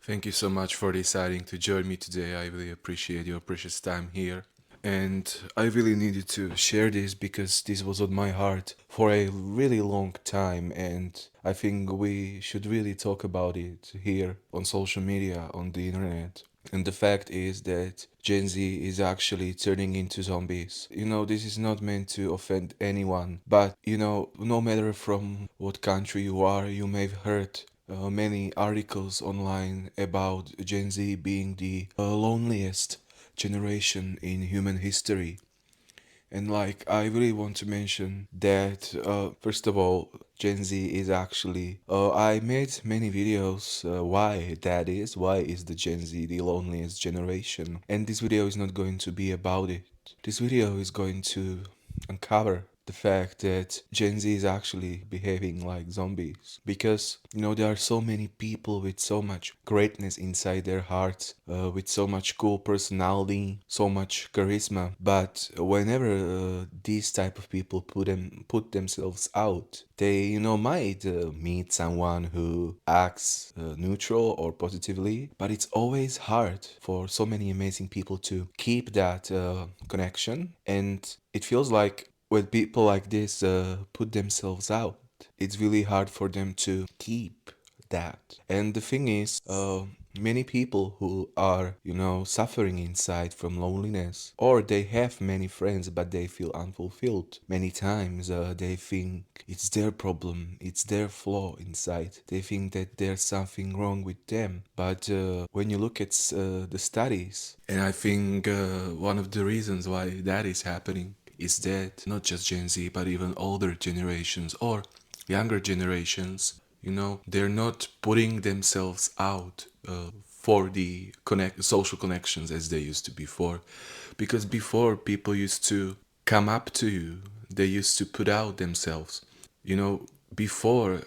Thank you so much for deciding to join me today. I really appreciate your precious time here. And I really needed to share this because this was on my heart for a really long time. And I think we should really talk about it here on social media, on the internet. And the fact is that Gen Z is actually turning into zombies. This is not meant to offend anyone, but no matter from what country you are, you may have heard many articles online about Gen Z being the loneliest generation in human history. And I really want to mention that, first of all, Gen Z is actually, I made many videos why is the Gen Z the loneliest generation. And this video is not going to be about it. This video is going to uncover the fact that Gen Z is actually behaving like zombies. Because, there are so many people with so much greatness inside their hearts, with so much cool personality, so much charisma. But whenever these type of people put themselves out, they, might meet someone who acts neutral or positively, but it's always hard for so many amazing people to keep that connection. And it feels like when people like this put themselves out, it's really hard for them to keep that. And the thing is, many people who are, suffering inside from loneliness, or they have many friends but they feel unfulfilled, many times they think it's their problem, it's their flaw inside. They think that there's something wrong with them. But when you look at the studies, and I think one of the reasons why that is happening is that not just Gen Z, but even older generations or younger generations, they're not putting themselves out for the social connections as they used to before. Because before, people used to come up to you, they used to put out themselves. You know, before,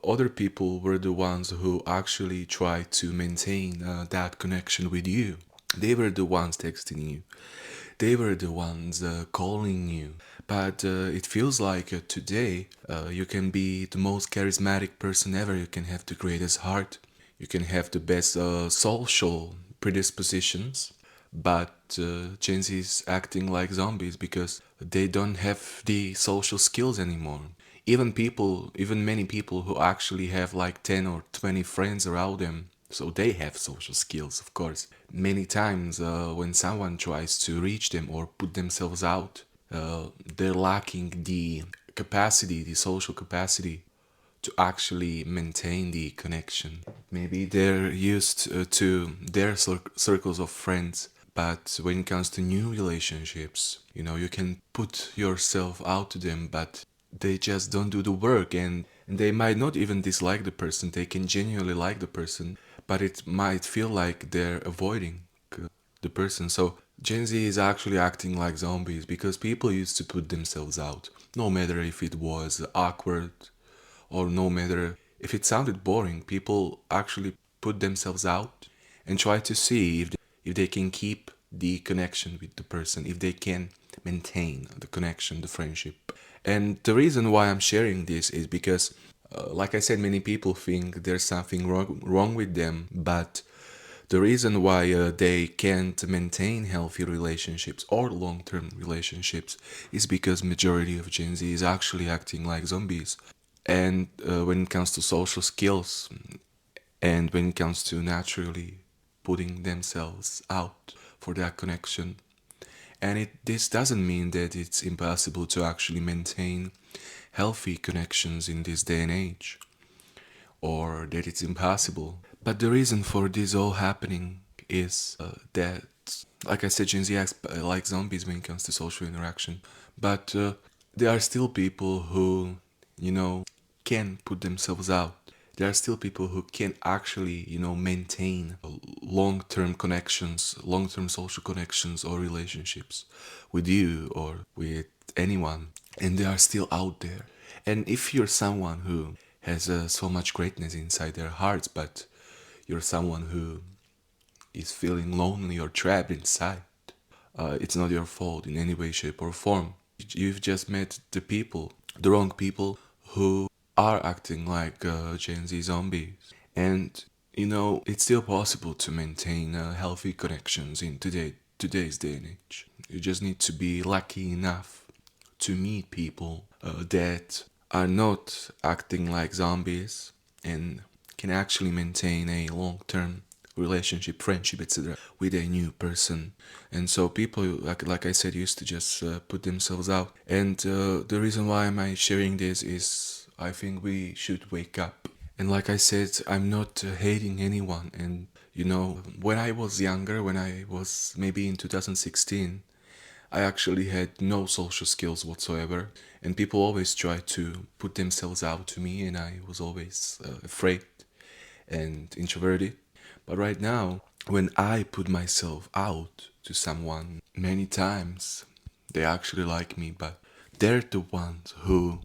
other people were the ones who actually tried to maintain that connection with you. They were the ones texting you. They were the ones calling you. But it feels like today you can be the most charismatic person ever. You can have the greatest heart. You can have the best social predispositions. But Gen Z is acting like zombies because they don't have the social skills anymore. Even many people who actually have like 10 or 20 friends around them, so they have social skills, of course. Many times, when someone tries to reach them or put themselves out, they're lacking the capacity, the social capacity to actually maintain the connection. Maybe they're used to their circles of friends, but when it comes to new relationships, you can put yourself out to them, but they just don't do the work, and they might not even dislike the person. They can genuinely like the person, but it might feel like they're avoiding the person. So Gen Z is actually acting like zombies because people used to put themselves out, no matter if it was awkward or no matter if it sounded boring. People actually put themselves out and try to see if they can keep the connection with the person, if they can maintain the connection, the friendship. And the reason why I'm sharing this is because, like I said, many people think there's something wrong with them, but the reason why they can't maintain healthy relationships or long-term relationships is because majority of Gen Z is actually acting like zombies. And when it comes to social skills, and when it comes to naturally putting themselves out for that connection, and this doesn't mean that it's impossible to actually maintain healthy connections in this day and age, or that it's impossible. But the reason for this all happening is that, like I said, Gen Z acts like zombies when it comes to social interaction. But there are still people who, you know, can put themselves out. There are still people who can actually, maintain long-term connections, long-term social connections or relationships with you or with anyone. And they are still out there. And if you're someone who has so much greatness inside their hearts, but you're someone who is feeling lonely or trapped inside, it's not your fault in any way, shape, or form. You've just met the wrong people who are acting like Gen Z zombies. And It's still possible to maintain healthy connections in today's day and age. You just need to be lucky enough to meet people that are not acting like zombies and can actually maintain a long-term relationship, friendship, etc. with a new person. And so people, like I said, used to just put themselves out. And the reason why am I sharing this is I think we should wake up. And like I said, I'm not hating anyone. And when I was younger, when I was maybe in 2016, I actually had no social skills whatsoever, and people always try to put themselves out to me, and I was always afraid and introverted. But right now, when I put myself out to someone many times, they actually like me, but they're the ones who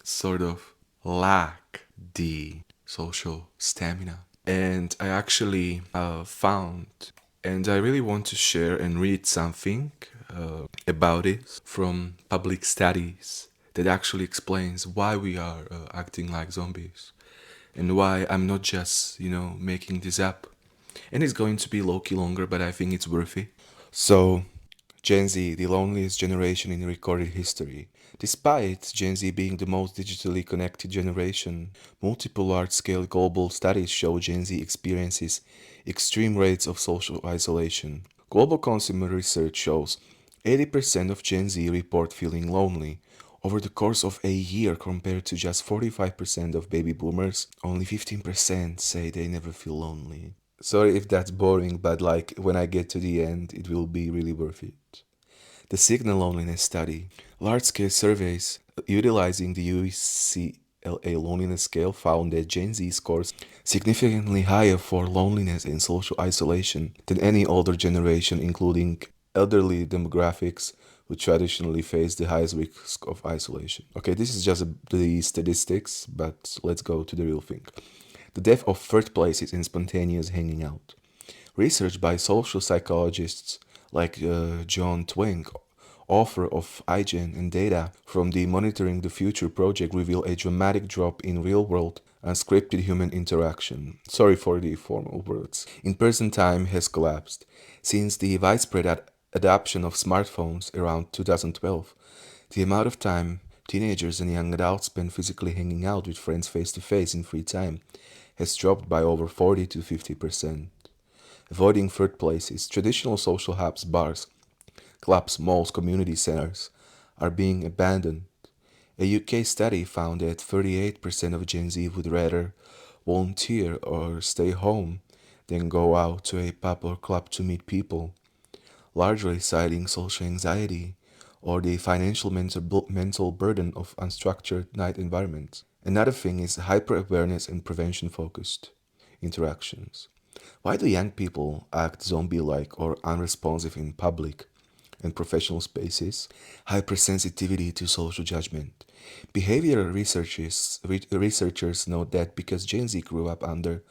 sort of lack the social stamina. And I actually found, and I really want to share and read something about it from public studies that actually explains why we are acting like zombies and why I'm not just, making this up. And it's going to be low-key longer, but I think it's worth it. So, Gen Z, the loneliest generation in recorded history. Despite Gen Z being the most digitally connected generation, multiple large scale global studies show Gen Z experiences extreme rates of social isolation. Global consumer research shows 80% of Gen Z report feeling lonely. Over the course of a year, compared to just 45% of baby boomers, only 15% say they never feel lonely. Sorry if that's boring, but like when I get to the end, it will be really worth it. The Signal Loneliness Study. Large scale surveys utilizing the UCLA loneliness scale found that Gen Z scores significantly higher for loneliness and social isolation than any older generation, including elderly demographics who traditionally face the highest risk of isolation. Okay, this is just the statistics, but let's go to the real thing. The death of third places in spontaneous hanging out. Research by social psychologists like John Twing, author of IGEN, and data from the Monitoring the Future project reveal a dramatic drop in real-world unscripted human interaction. Sorry for the formal words. In-person time has collapsed. Since the widespread adoption of smartphones around 2012, the amount of time teenagers and young adults spend physically hanging out with friends face to face in free time has dropped by over 40 to 50%. Avoiding third places, traditional social hubs, bars, clubs, malls, community centers are being abandoned. A UK study found that 38% of Gen Z would rather volunteer or stay home than go out to a pub or club to meet people, largely citing social anxiety or the financial mental burden of unstructured night environments. Another thing is hyper awareness and prevention focused interactions. Why do young people act zombie like or unresponsive in public and professional spaces? Hypersensitivity to social judgment. Behavioral researchers note that because Gen Z grew up under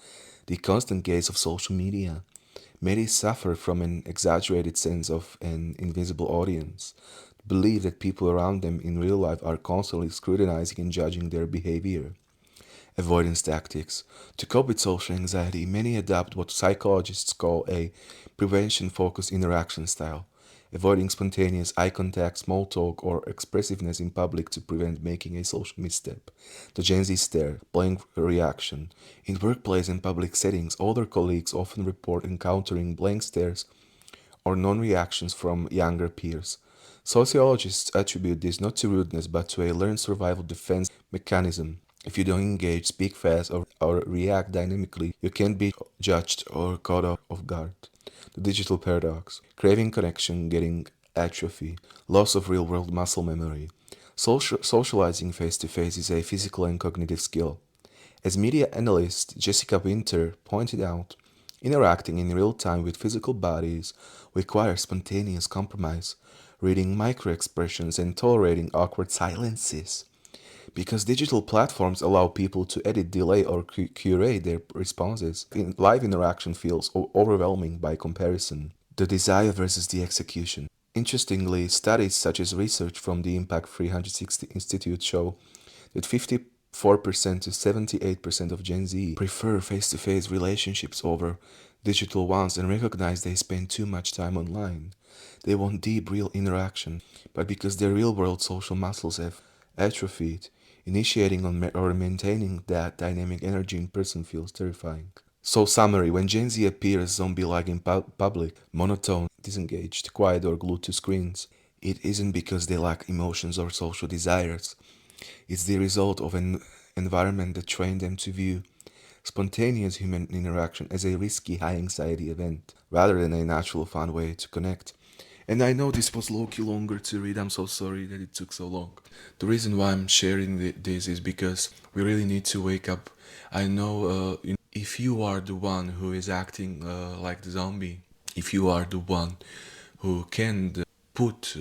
the constant gaze of social media, many suffer from an exaggerated sense of an invisible audience, believe that people around them in real life are constantly scrutinizing and judging their behavior. Avoidance tactics. To cope with social anxiety, many adopt what psychologists call a prevention focused interaction style, avoiding spontaneous eye contact, small talk, or expressiveness in public to prevent making a social misstep. The Gen Z stare, blank reaction. In workplace and public settings, older colleagues often report encountering blank stares or non reactions from younger peers. Sociologists attribute this not to rudeness but to a learned survival defense mechanism. If you don't engage, speak fast, or react dynamically, you can be judged or caught off guard. The digital paradox. Craving connection, getting atrophy, loss of real world muscle memory. Socializing face to face is a physical and cognitive skill. As media analyst Jessica Winter pointed out, interacting in real time with physical bodies requires spontaneous compromise, reading microexpressions and tolerating awkward silences. Because digital platforms allow people to edit, delay, or curate their responses, live interaction feels overwhelming by comparison. The desire versus the execution. Interestingly, studies such as research from the Impact 360 Institute show that 4% to 78% of Gen Z prefer face-to-face relationships over digital ones and recognize they spend too much time online. They want deep, real interaction, but because their real-world social muscles have atrophied, initiating or maintaining that dynamic energy in person feels terrifying. So summary, when Gen Z appears zombie-like in public, monotone, disengaged, quiet or glued to screens, it isn't because they lack emotions or social desires. It's the result of an environment that trained them to view spontaneous human interaction as a risky high anxiety event rather than a natural fun way to connect. And I know this was low-key longer to read. I'm so sorry that it took so long. The reason why I'm sharing this is because we really need to wake up. I know if you are the one who is acting like the zombie, if you are the one who can put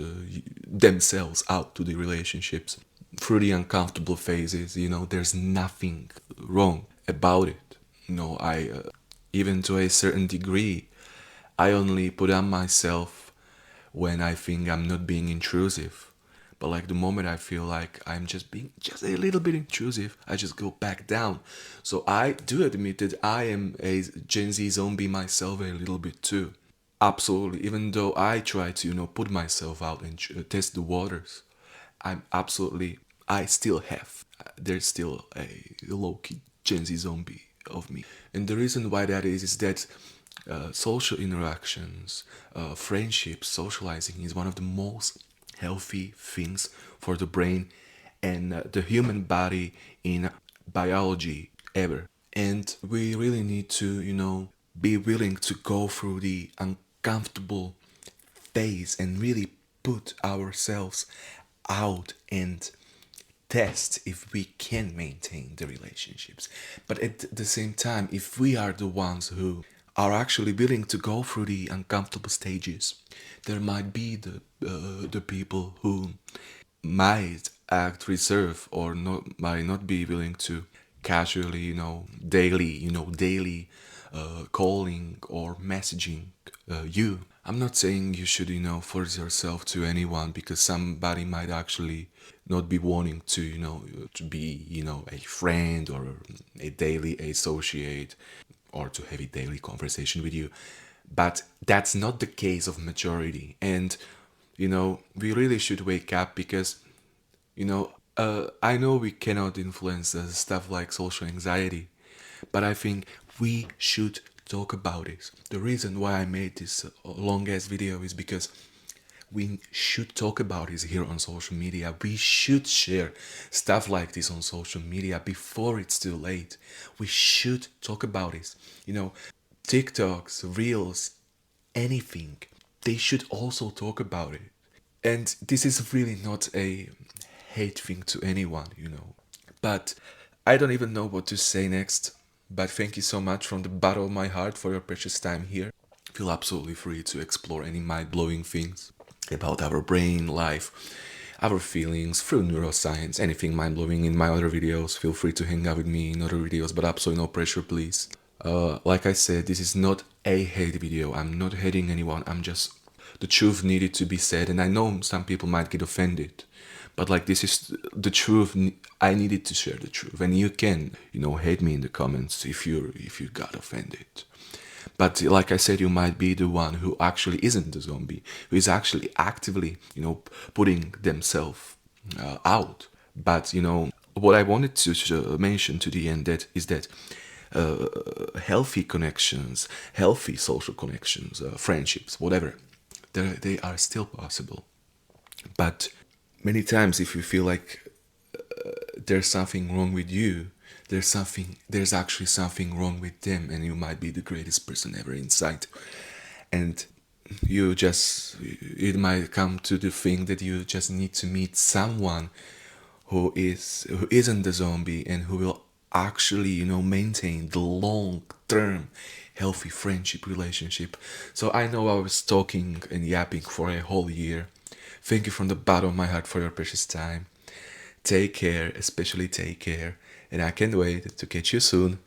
themselves out to the relationships through the uncomfortable phases, there's nothing wrong about it. I even to a certain degree, I only put on myself when I think I'm not being intrusive. But like the moment I feel like I'm just being just a little bit intrusive, I just go back down. So I do admit that I am a Gen Z zombie myself a little bit too. Absolutely. Even though I try to, put myself out and test the waters, I'm absolutely, I still have, there's still a low-key Gen Z zombie of me. And the reason why that is that social interactions, friendships, socializing is one of the most healthy things for the brain and the human body in biology ever. And we really need to, be willing to go through the uncomfortable phase and really put ourselves out and test if we can maintain the relationships. But at the same time, if we are the ones who are actually willing to go through the uncomfortable stages, there might be the people who might act reserved or might not be willing to casually, daily calling or messaging you. I'm not saying you should, force yourself to anyone because somebody might actually not be wanting to, to be, a friend or a daily associate or to have a daily conversation with you. But that's not the case of majority. And, we really should wake up because I know we cannot influence stuff like social anxiety, but I think we should talk about it. The reason why I made this long ass video is because we should talk about it here on social media. We should share stuff like this on social media before it's too late. We should talk about it. TikToks, Reels, anything. They should also talk about it. And this is really not a hate thing to anyone, But I don't even know what to say next. But thank you so much from the bottom of my heart for your precious time here. Feel absolutely free to explore any mind-blowing things about our brain, life, our feelings through neuroscience, anything mind-blowing in my other videos. Feel free to hang out with me in other videos, but absolutely no pressure, please. Like I said, this is not a hate video. I'm not hating anyone. I'm just, the truth needed to be said, and I know some people might get offended, but like this is the truth. I needed to share the truth, and you can, hate me in the comments if you got offended. But like I said, you might be the one who actually isn't the zombie, who is actually actively, putting themselves out. But what I wanted to mention to the end is that healthy connections, healthy social connections, friendships, whatever, they are still possible. But many times, if you feel like there's something wrong with you, there's actually something wrong with them, and you might be the greatest person ever inside. And it might come to the thing that you just need to meet someone who isn't the zombie and who will actually maintain the long-term healthy friendship relationship. So I know I was talking and yapping for a whole year. Thank you from the bottom of my heart for your precious time. Take care, especially take care, and I can't wait to catch you soon.